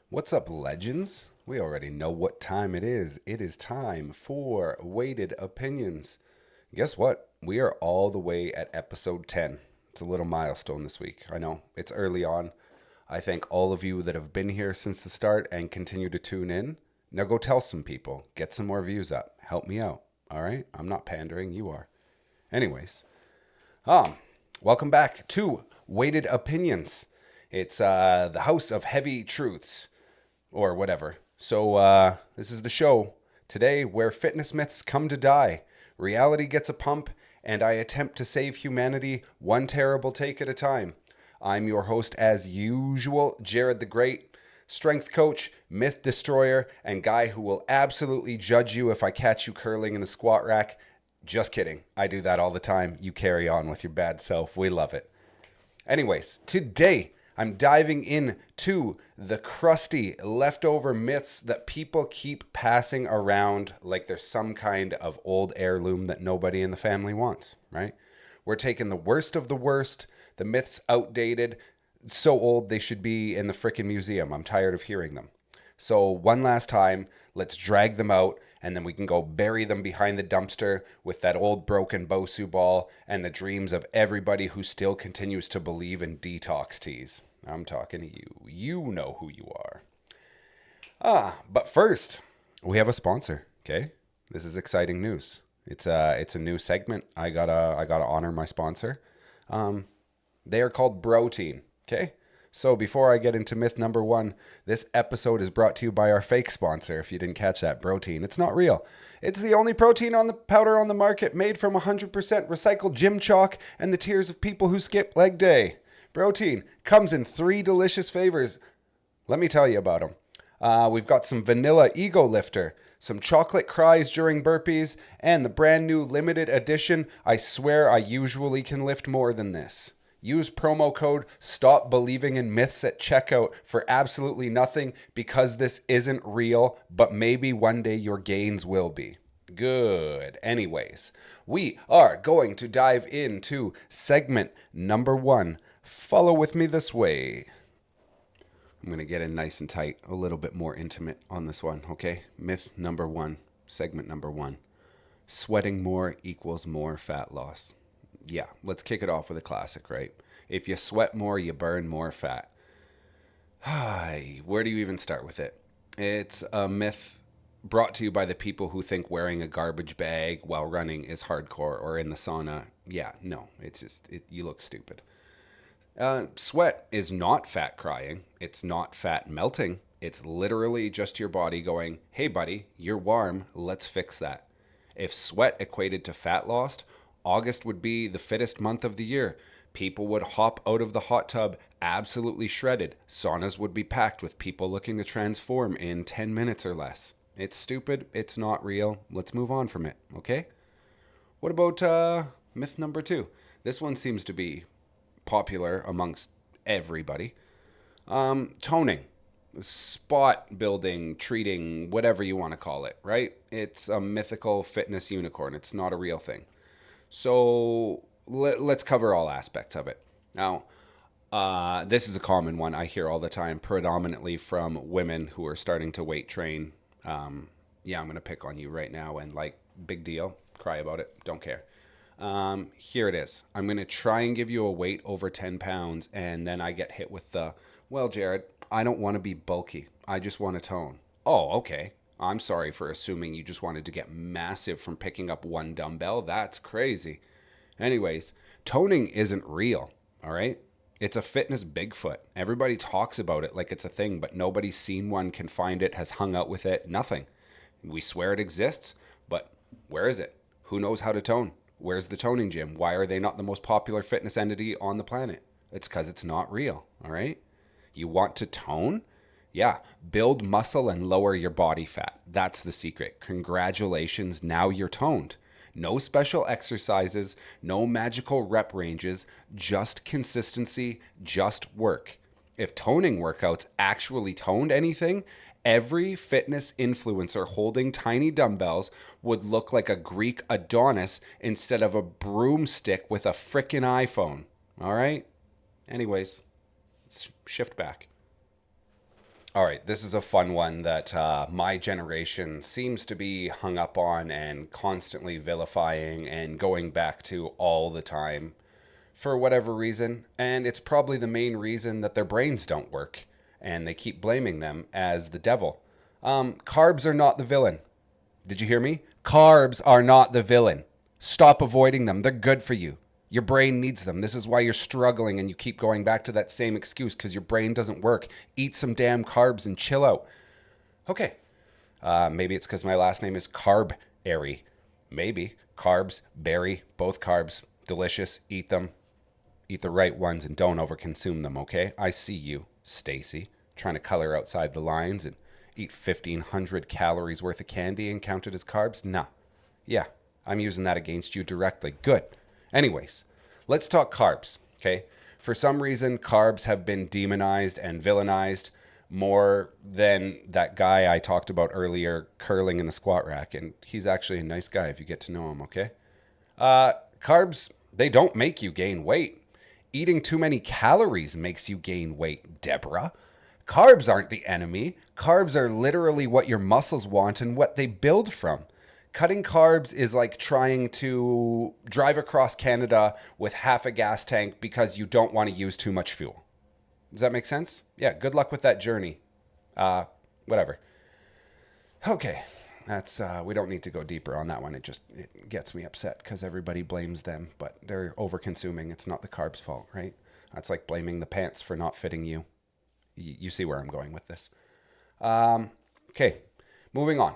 What's up, legends? We already know what time it is. It is time for Weighted Opinions. Guess what? We are all the way at episode 10. It's a little milestone this week. I know, it's early on. I thank all of you that have been here since the start and continue to tune in. Now go tell some people. Get some more views up. Help me out. All right? I'm not pandering. You are. Anyways, welcome back to Weighted Opinions. It's the house of heavy truths or whatever. So this is the show today where fitness myths come to die, reality gets a pump, and I attempt to save humanity one terrible take at a time. I'm your host as usual, Jared the Great, strength coach, myth destroyer, and guy who will absolutely judge you if I catch you curling in the squat rack. Just kidding. I do that all the time. You carry on with your bad self. We love it. Anyways, today I'm diving into the crusty leftover myths that people keep passing around like there's some kind of old heirloom that nobody in the family wants, right? We're taking the worst of the worst, the myths outdated, so old they should be in the frickin' museum. I'm tired of hearing them. So one last time, let's drag them out, and then we can go bury them behind the dumpster with that old broken Bosu ball and the dreams of everybody who still continues to believe in detox teas. I'm talking to you. You know who you are. But first, we have a sponsor, okay? This is exciting news. It's a new segment. I gotta honor my sponsor. They are called Protein, okay? So before I get into myth number one, this episode is brought to you by our fake sponsor. If you didn't catch that, Protein. It's not real. It's the only protein on the powder on the market made from 100% recycled gym chalk and the tears of people who skip leg day. Protein comes in 3 delicious flavors. Let me tell you about them. We've got some vanilla ego lifter, some chocolate cries during burpees, and the brand new limited edition, I swear I usually can lift more than this. Use promo code Stop Believing in Myths at checkout for absolutely nothing because this isn't real, but maybe one day your gains will be. Good. Anyways, we are going to dive into segment number 1. Follow with me this way. I'm going to get in nice and tight, a little bit more intimate on this one, okay? Myth number 1, segment number 1. Sweating more equals more fat loss. Yeah, let's kick it off with a classic, right? If you sweat more, you burn more fat. Hi, where do you even start with it? It's a myth brought to you by the people who think wearing a garbage bag while running is hardcore or in the sauna. Yeah, no, it's just, you look stupid. Sweat is not fat crying. It's not fat melting. It's literally just your body going, hey buddy, you're warm, let's fix that. If sweat equated to fat lost, August would be the fittest month of the year. People would hop out of the hot tub absolutely shredded. Saunas would be packed with people looking to transform in 10 minutes or less. It's stupid. It's not real. Let's move on from it, okay? What about myth number 2? This one seems to be popular amongst everybody. Toning. Spot building, treating, whatever you want to call it, right? It's a mythical fitness unicorn. It's not a real thing. So let's cover all aspects of it. Now, this is a common one I hear all the time, predominantly from women who are starting to weight train. Yeah, I'm going to pick on you right now and big deal. Cry about it. Don't care. Here it is. I'm going to try and give you a weight over 10 pounds, and then I get hit with well, Jared, I don't want to be bulky. I just want to tone. Oh, okay. I'm sorry for assuming you just wanted to get massive from picking up one dumbbell. That's crazy. Anyways, toning isn't real, all right? It's a fitness Bigfoot. Everybody talks about it like it's a thing, but nobody's seen one, can find it, has hung out with it, nothing. We swear it exists, but where is it? Who knows how to tone? Where's the toning gym? Why are they not the most popular fitness entity on the planet? It's because it's not real, all right? You want to tone? Yeah, build muscle and lower your body fat. That's the secret. Congratulations, now you're toned. No special exercises, no magical rep ranges, just consistency, just work. If toning workouts actually toned anything, every fitness influencer holding tiny dumbbells would look like a Greek Adonis instead of a broomstick with a frickin' iPhone. All right? Anyways, let's shift back. All right, this is a fun one that my generation seems to be hung up on and constantly vilifying and going back to all the time for whatever reason. And it's probably the main reason that their brains don't work and they keep blaming them as the devil. Carbs are not the villain. Did you hear me? Carbs are not the villain. Stop avoiding them. They're good for you. Your brain needs them. This is why you're struggling and you keep going back to that same excuse because your brain doesn't work. Eat some damn carbs and chill out. Okay. Maybe it's because my last name is Carb-Airy. Maybe. Carbs, berry, both carbs. Delicious. Eat them. Eat the right ones and don't overconsume them, okay? I see you, Stacy, trying to color outside the lines and eat 1,500 calories worth of candy and count it as carbs? Nah. Yeah, I'm using that against you directly. Good. Anyways, let's talk carbs, okay? For some reason, carbs have been demonized and villainized more than that guy I talked about earlier curling in the squat rack. And he's actually a nice guy if you get to know him, okay? Carbs, they don't make you gain weight. Eating too many calories makes you gain weight, Deborah. Carbs aren't the enemy. Carbs are literally what your muscles want and what they build from. Cutting carbs is like trying to drive across Canada with half a gas tank because you don't want to use too much fuel. Does that make sense? Yeah, good luck with that journey. Whatever. Okay, that's we don't need to go deeper on that one. It gets me upset because everybody blames them, but they're over consuming. It's not the carbs' fault, right? That's like blaming the pants for not fitting you. You see where I'm going with this. Okay, moving on.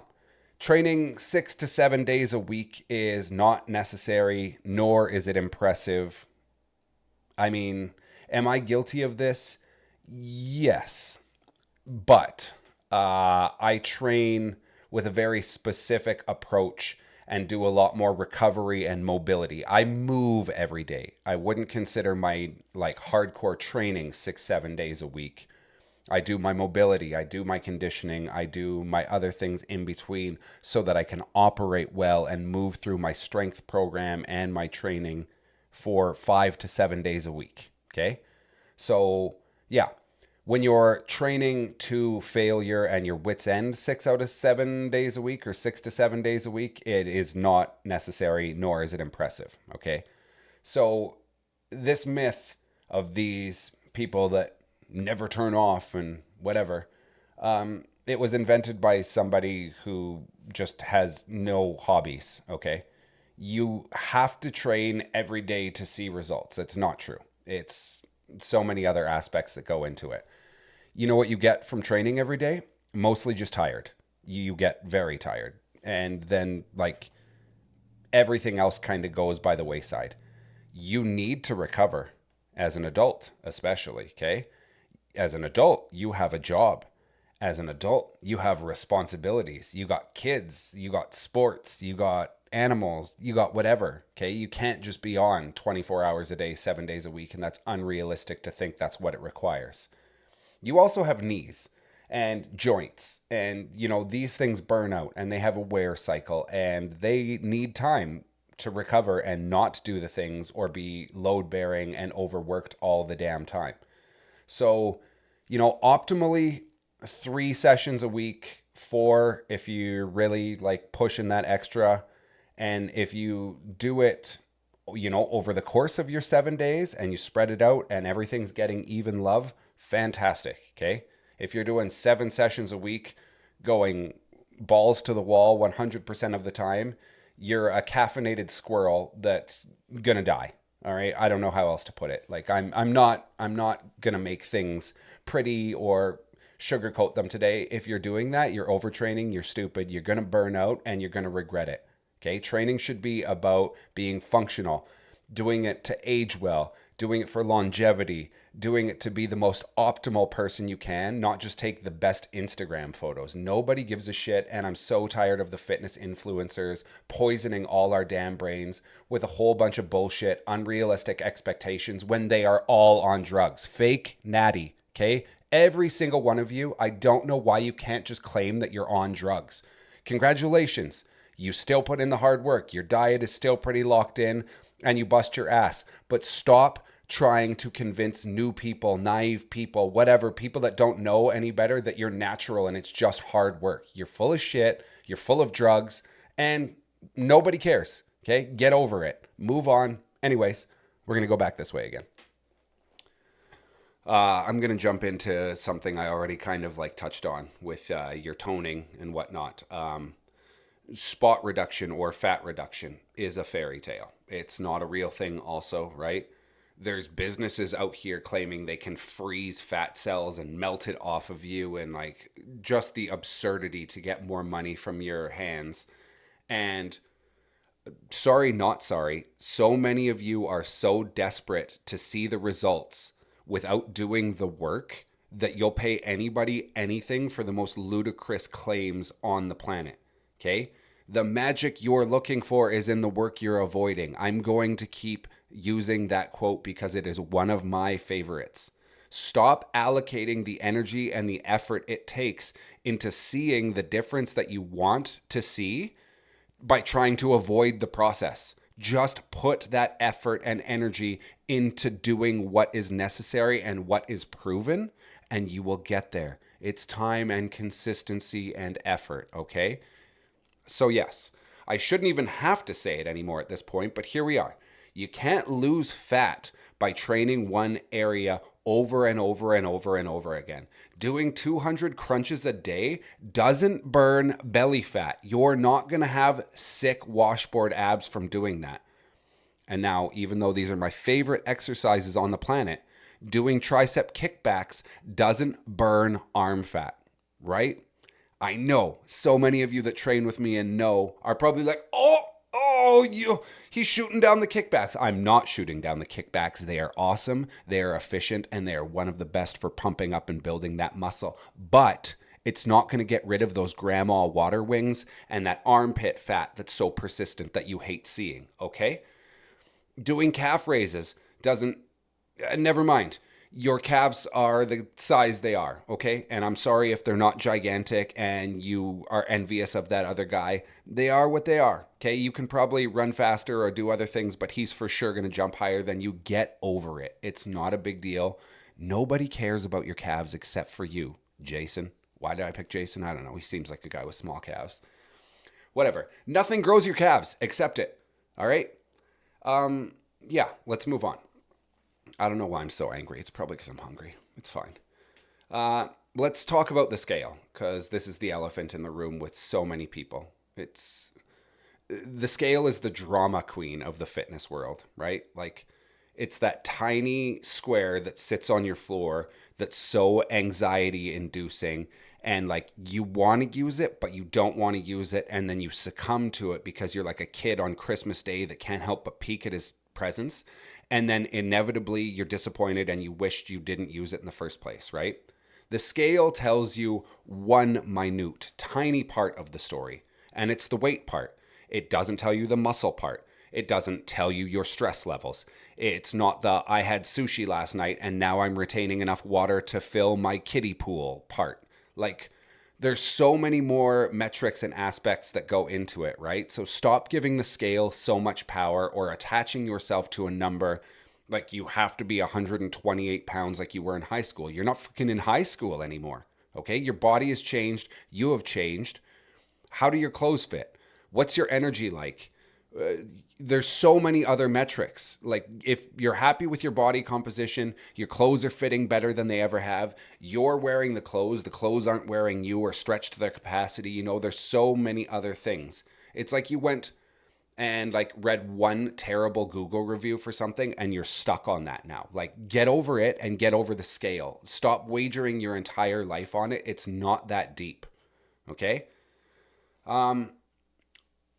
Training 6 to 7 days a week is not necessary, nor is it impressive. I mean, am I guilty of this? Yes. But I train with a very specific approach and do a lot more recovery and mobility. I move every day. I wouldn't consider my hardcore training 6-7 days a week. I do my mobility, I do my conditioning, I do my other things in between so that I can operate well and move through my strength program and my training for 5 to 7 days a week. Okay? So, yeah. When you're training to failure and your wits end 6 out of 7 days a week or 6 to 7 days a week, it is not necessary, nor is it impressive. Okay? So, this myth of these people that never turn off and whatever, it was invented by somebody who just has no hobbies, okay? You have to train every day to see results. It's not true. It's so many other aspects that go into it. You know what you get from training every day? Mostly just tired. You get very tired. And then everything else kind of goes by the wayside. You need to recover as an adult, especially, okay? As an adult, you have a job. As an adult, you have responsibilities. You got kids, you got sports, you got animals, you got whatever, okay? You can't just be on 24 hours a day, 7 days a week, and that's unrealistic to think that's what it requires. You also have knees and joints, and, these things burn out, and they have a wear cycle, and they need time to recover and not do the things or be load-bearing and overworked all the damn time. So, optimally 3 sessions a week, 4 if you're really pushing that extra. And if you do it, over the course of your 7 days and you spread it out and everything's getting even love, fantastic. Okay. If you're doing 7 sessions a week, going balls to the wall 100% of the time, you're a caffeinated squirrel that's going to die. All right. I don't know how else to put it. I'm not going to make things pretty or sugarcoat them today. If you're doing that, you're overtraining, you're stupid, you're going to burn out and you're going to regret it. Okay. Training should be about being functional, doing it to age well, doing it for longevity, doing it to be the most optimal person you can, not just take the best Instagram photos. Nobody gives a shit, and I'm so tired of the fitness influencers poisoning all our damn brains with a whole bunch of bullshit, unrealistic expectations when they are all on drugs. Fake natty, okay? Every single one of you, I don't know why you can't just claim that you're on drugs. Congratulations. You still put in the hard work. Your diet is still pretty locked in, and you bust your ass. But stop trying to convince new people, naive people, whatever, people that don't know any better, that you're natural and it's just hard work. You're full of shit. You're full of drugs and nobody cares. Okay. Get over it. Move on. Anyways, we're going to go back this way again. I'm going to jump into something I already kind of like touched on with your toning and whatnot. Spot reduction or fat reduction is a fairy tale. It's not a real thing also, right? There's businesses out here claiming they can freeze fat cells and melt it off of you, and like just the absurdity to get more money from your hands. And sorry, not sorry, so many of you are so desperate to see the results without doing the work that you'll pay anybody anything for the most ludicrous claims on the planet. Okay? The magic you're looking for is in the work you're avoiding. I'm going to keep using that quote because it is one of my favorites. Stop allocating the energy and the effort it takes into seeing the difference that you want to see by trying to avoid the process. Just put that effort and energy into doing what is necessary and what is proven, and you will get there. It's time and consistency and effort, okay? So yes, I shouldn't even have to say it anymore at this point, but here we are. You can't lose fat by training one area over and over and over and over again. Doing 200 crunches a day doesn't burn belly fat. You're not going to have sick washboard abs from doing that. And now, even though these are my favorite exercises on the planet, doing tricep kickbacks doesn't burn arm fat, right? I know so many of you that train with me and know are probably like, he's shooting down the kickbacks. I'm not shooting down the kickbacks. They are awesome. They are efficient, and they are one of the best for pumping up and building that muscle. But it's not going to get rid of those grandma water wings and that armpit fat that's so persistent that you hate seeing, okay? Doing calf raises doesn't, never mind. Your calves are the size they are, okay? And I'm sorry if they're not gigantic and you are envious of that other guy. They are what they are, okay? You can probably run faster or do other things, but he's for sure going to jump higher than you. Get over it. It's not a big deal. Nobody cares about your calves except for you, Jason. Why did I pick Jason? I don't know. He seems like a guy with small calves. Whatever. Nothing grows your calves. Accept it. All right? Yeah, let's move on. I don't know why I'm so angry. It's probably because I'm hungry. It's fine. Let's talk about the scale, because this is the elephant in the room with so many people. The scale is the drama queen of the fitness world, right? Like, it's that tiny square that sits on your floor that's so anxiety inducing, and like you want to use it, but you don't want to use it. And then you succumb to it because you're like a kid on Christmas Day that can't help but peek at his presents. And then inevitably you're disappointed and you wished you didn't use it in the first place, right? The scale tells you one minute, tiny part of the story, and it's the weight part. It doesn't tell you the muscle part. It doesn't tell you your stress levels. It's not the I had sushi last night and now I'm retaining enough water to fill my kiddie pool part. Like, there's so many more metrics and aspects that go into it, right? So stop giving the scale so much power or attaching yourself to a number like you have to be 128 pounds like you were in high school. You're not freaking in high school anymore, okay? Your body has changed. You have changed. How do your clothes fit? What's your energy like? There's so many other metrics. Like, if you're happy with your body composition, your clothes are fitting better than they ever have, you're wearing the clothes aren't wearing you or stretched to their capacity. You know, there's so many other things. It's like you went and like read one terrible Google review for something and you're stuck on that now. Like, get over it and get over the scale. Stop wagering your entire life on it. It's not that deep. Okay?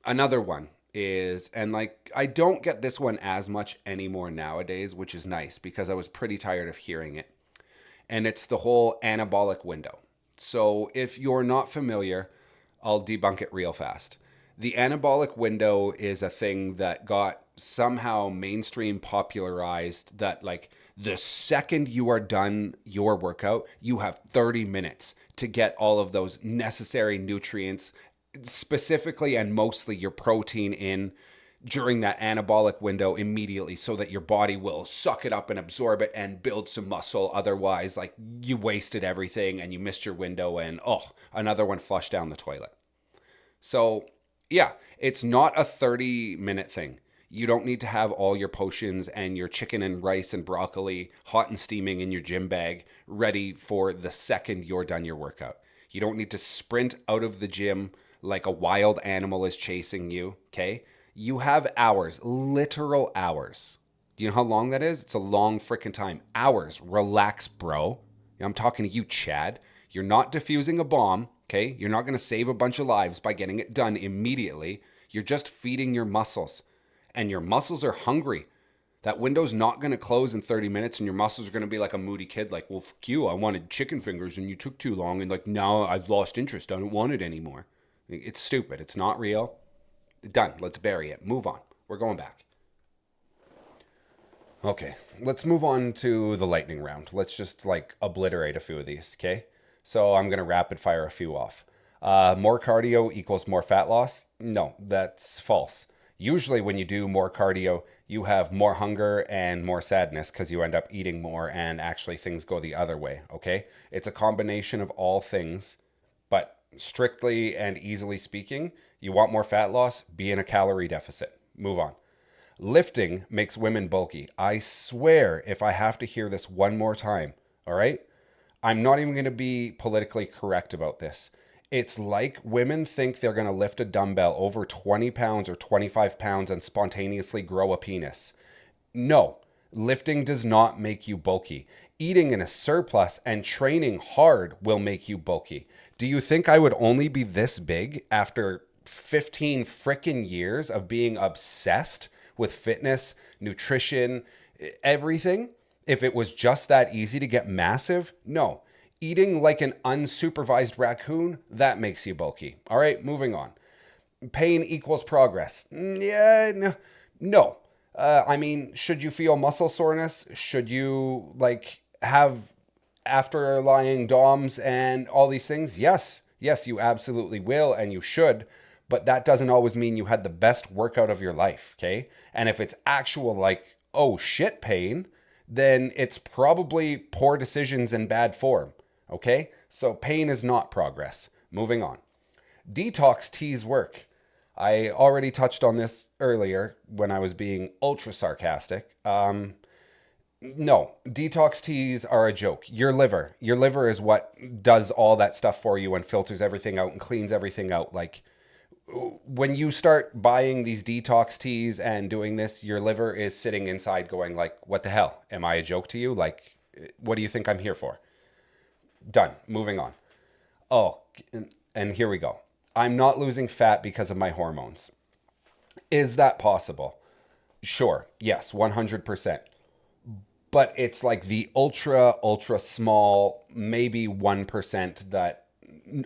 Another one is, and like, I don't get this one as much anymore nowadays, which is nice because I was pretty tired of hearing it. And it's the whole anabolic window. So if you're not familiar, I'll debunk it real fast. The anabolic window is a thing that got somehow mainstream popularized, that like the second you are done your workout, you have 30 minutes to get all of those necessary nutrients, specifically and mostly your protein in. during that anabolic window immediately so that your body will suck it up and absorb it and build some muscle. Otherwise, like, you wasted everything and you missed your window and another one flushed down the toilet. So yeah, it's not a 30-minute thing. You don't need to have all your potions and your chicken and rice and broccoli hot and steaming in your gym bag ready for the second you're done your workout. You don't need to sprint out of the gym like a wild animal is chasing you, okay? You have hours, literal hours. Do you know how long that is? It's a long freaking time. Hours. Relax, bro. I'm talking to you, Chad. You're not defusing a bomb, okay? You're not going to save a bunch of lives by getting it done immediately. You're just feeding your muscles. And your muscles are hungry. That window's not going to close in 30 minutes and your muscles are going to be like a moody kid, like, well, fuck you, I wanted chicken fingers and you took too long. And like, now I've lost interest. I don't want it anymore. It's stupid. It's not real. Done. Let's bury it. Move on. We're going back. Okay, let's move on to the lightning round. Let's just like obliterate a few of these, okay? So I'm going to rapid fire a few off. More cardio equals more fat loss? No, that's false. Usually when you do more cardio, you have more hunger and more sadness because you end up eating more and actually things go the other way, okay? It's a combination of all things, but strictly and easily speaking, you want more fat loss, be in a calorie deficit. Move on. Lifting makes women bulky. I swear if I have to hear this one more time, all right? I'm not even going to be politically correct about this. It's like women think they're going to lift a dumbbell over 20 pounds or 25 pounds and spontaneously grow a penis. No, lifting does not make you bulky. Eating in a surplus and training hard will make you bulky. Do you think I would only be this big after 15 frickin' years of being obsessed with fitness, nutrition, everything? If it was just that easy to get massive? No. Eating like an unsupervised raccoon, that makes you bulky. All right, moving on. Pain equals progress. Yeah, no. I mean, should you feel muscle soreness? Should you like have afterlying DOMs and all these things? Yes, you absolutely will and you should. But that doesn't always mean you had the best workout of your life, okay? And if it's actual like, oh shit pain, then it's probably poor decisions and bad form, okay? So pain is not progress. Moving on. Detox teas work. I already touched on this earlier when I was being ultra sarcastic. No, detox teas are a joke. Your liver is what does all that stuff for you and filters everything out and cleans everything out. Like, when you start buying these detox teas and doing this, your liver is sitting inside going like, what the hell? Am I a joke to you? Like, what do you think I'm here for? Done. Moving on. Oh, and here we go. I'm not losing fat because of my hormones. Is that possible? Sure. Yes, 100%. But it's like the ultra small, maybe 1% that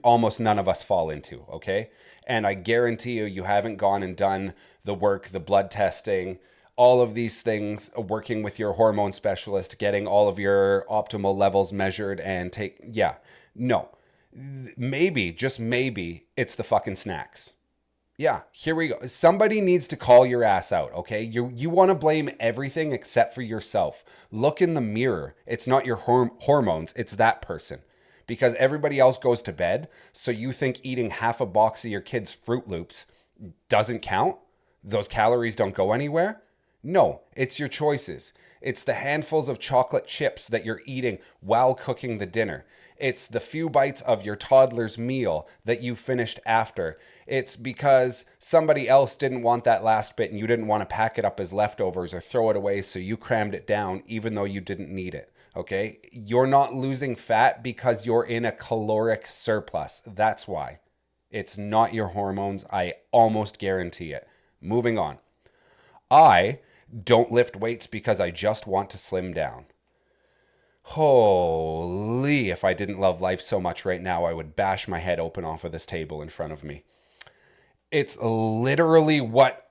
almost none of us fall into, okay? And I guarantee you haven't gone and done the work, the blood testing, all of these things, working with your hormone specialist, getting all of your optimal levels measured and no. Maybe, just maybe, it's the fucking snacks. Yeah, here we go. Somebody needs to call your ass out, okay? You want to blame everything except for yourself. Look in the mirror. It's not your hormones, it's that person. Because everybody else goes to bed, so you think eating half a box of your kid's Fruit Loops doesn't count? Those calories don't go anywhere? No, it's your choices. It's the handfuls of chocolate chips that you're eating while cooking the dinner. It's the few bites of your toddler's meal that you finished after. It's because somebody else didn't want that last bit and you didn't want to pack it up as leftovers or throw it away, so you crammed it down even though you didn't need it. Okay? You're not losing fat because you're in a caloric surplus. That's why. It's not your hormones. I almost guarantee it. Moving on. I don't lift weights because I just want to slim down. Holy, if I didn't love life so much right now, I would bash my head open off of this table in front of me. It's literally what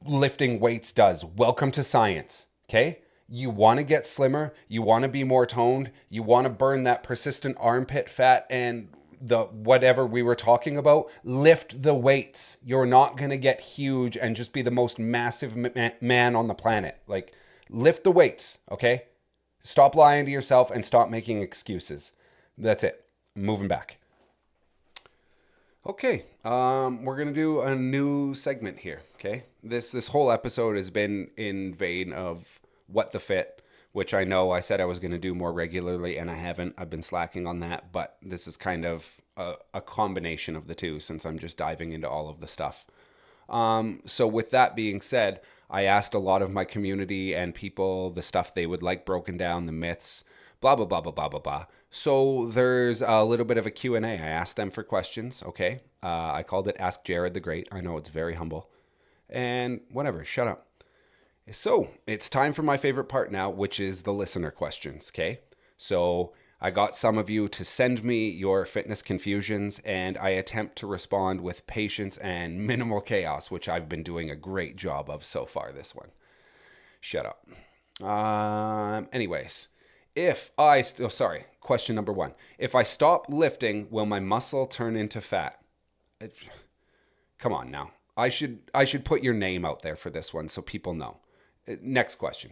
lifting weights does. Welcome to science, okay? You want to get slimmer, you want to be more toned, you want to burn that persistent armpit fat, and the whatever we were talking about, lift the weights. You're not going to get huge and just be the most massive man on the planet. Like, lift the weights, okay? Stop lying to yourself and stop making excuses. That's it. Moving back. Okay, we're gonna do a new segment here. Okay, this whole episode has been in vein of what the fit, which I know I said I was gonna do more regularly, and I haven't. I've been slacking on that, but this is kind of a combination of the two since I'm just diving into all of the stuff. So with that being said, I asked a lot of my community and people the stuff they would like broken down, the myths, blah, blah, blah, blah, blah, blah, blah. So there's a little bit of a Q&A. I asked them for questions, okay? I called it Ask Jared the Great. I know it's very humble. And whatever, shut up. So it's time for my favorite part now, which is the listener questions, okay? So I got some of you to send me your fitness confusions, and I attempt to respond with patience and minimal chaos, which I've been doing a great job of so far this one. Shut up. Anyways, question number 1. If I stop lifting, will my muscle turn into fat? Come on now. I should put your name out there for this one so people know. Next question.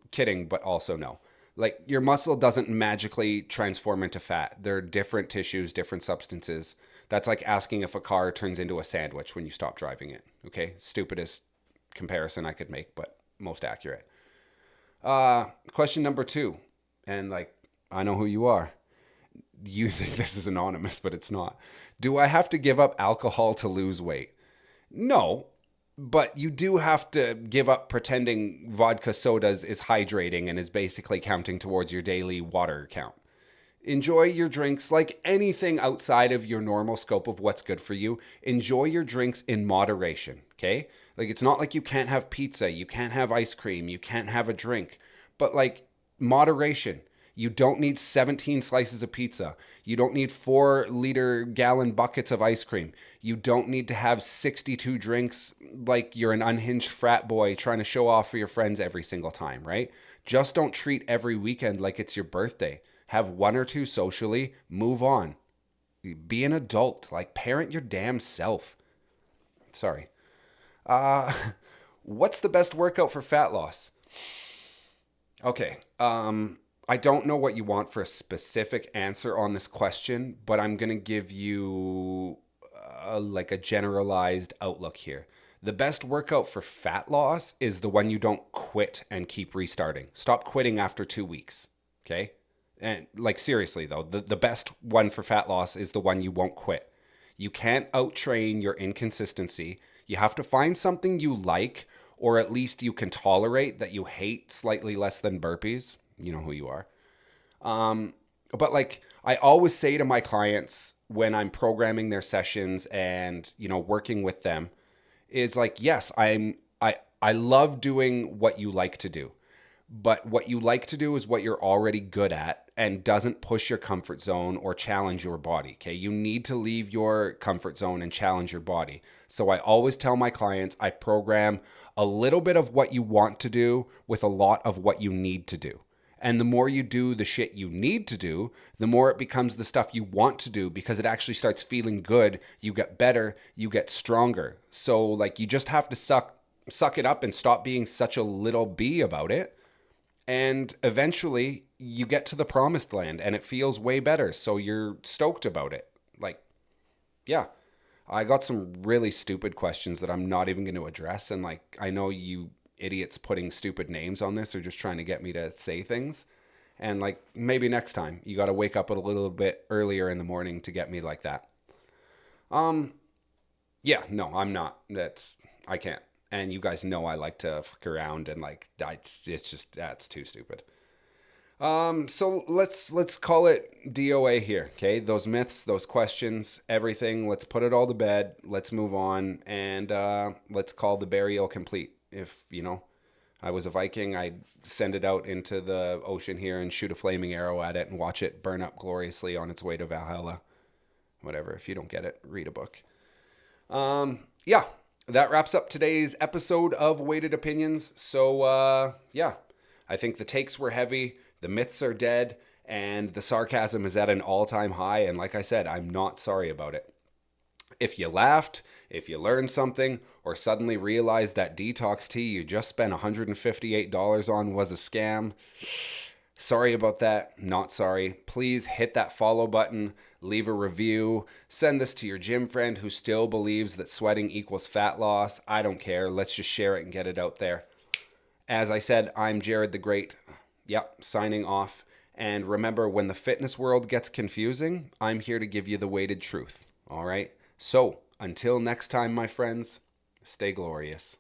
Kidding, but also no. Like, your muscle doesn't magically transform into fat. They're different tissues, different substances. That's like asking if a car turns into a sandwich when you stop driving it. Okay? Stupidest comparison I could make, but most accurate. Question number 2. And like, I know who you are. You think this is anonymous, but it's not. Do I have to give up alcohol to lose weight? No, but you do have to give up pretending vodka sodas is hydrating and is basically counting towards your daily water count. Enjoy your drinks like anything outside of your normal scope of what's good for you. Enjoy your drinks in moderation, okay? Like, it's not like you can't have pizza, you can't have ice cream, you can't have a drink, but like, moderation. You don't need 17 slices of pizza. You don't need 4-liter gallon buckets of ice cream. You don't need to have 62 drinks like you're an unhinged frat boy trying to show off for your friends every single time, right? Just don't treat every weekend like it's your birthday. Have 1 or 2 socially, move on. Be an adult, like, parent your damn self. Sorry. What's the best workout for fat loss? Okay, I don't know what you want for a specific answer on this question, but I'm going to give you like a generalized outlook here. The best workout for fat loss is the one you don't quit and keep restarting. Stop quitting after 2 weeks, okay? And like, seriously though, the best one for fat loss is the one you won't quit. You can't out-train your inconsistency. You have to find something you like, or at least you can tolerate that you hate slightly less than burpees. You know who you are. But like, I always say to my clients when I'm programming their sessions and, you know, working with them, is like, yes, I love doing what you like to do, but what you like to do is what you're already good at and doesn't push your comfort zone or challenge your body. Okay. You need to leave your comfort zone and challenge your body. So I always tell my clients, I program a little bit of what you want to do with a lot of what you need to do. And the more you do the shit you need to do, the more it becomes the stuff you want to do, because it actually starts feeling good. You get better, you get stronger. So like, you just have to suck it up and stop being such a little bee about it. And eventually you get to the promised land and it feels way better. So you're stoked about it. Like, yeah, I got some really stupid questions that I'm not even going to address. And like, I know you idiots putting stupid names on this are just trying to get me to say things. And like, maybe next time you got to wake up a little bit earlier in the morning to get me like that. Yeah, no, I'm not. I can't. And you guys know I like to fuck around and like, it's just, that's too stupid. So let's call it DOA here. Okay. Those myths, those questions, everything, let's put it all to bed. Let's move on. And, let's call the burial complete. If, you know, I was a Viking, I'd send it out into the ocean here and shoot a flaming arrow at it and watch it burn up gloriously on its way to Valhalla. Whatever. If you don't get it, read a book. Yeah, that wraps up today's episode of Weighted Opinions. So, yeah, I think the takes were heavy. The myths are dead. and the sarcasm is at an all-time high. And like I said, I'm not sorry about it. If you laughed, if you learned something, or suddenly realized that detox tea you just spent $158 on was a scam, sorry about that. Not sorry. Please hit that follow button, leave a review, send this to your gym friend who still believes that sweating equals fat loss. I don't care. Let's just share it and get it out there. As I said, I'm Jared the Great. Yep, signing off. And remember, when the fitness world gets confusing, I'm here to give you the weighted truth. All right? So, until next time, my friends, stay glorious.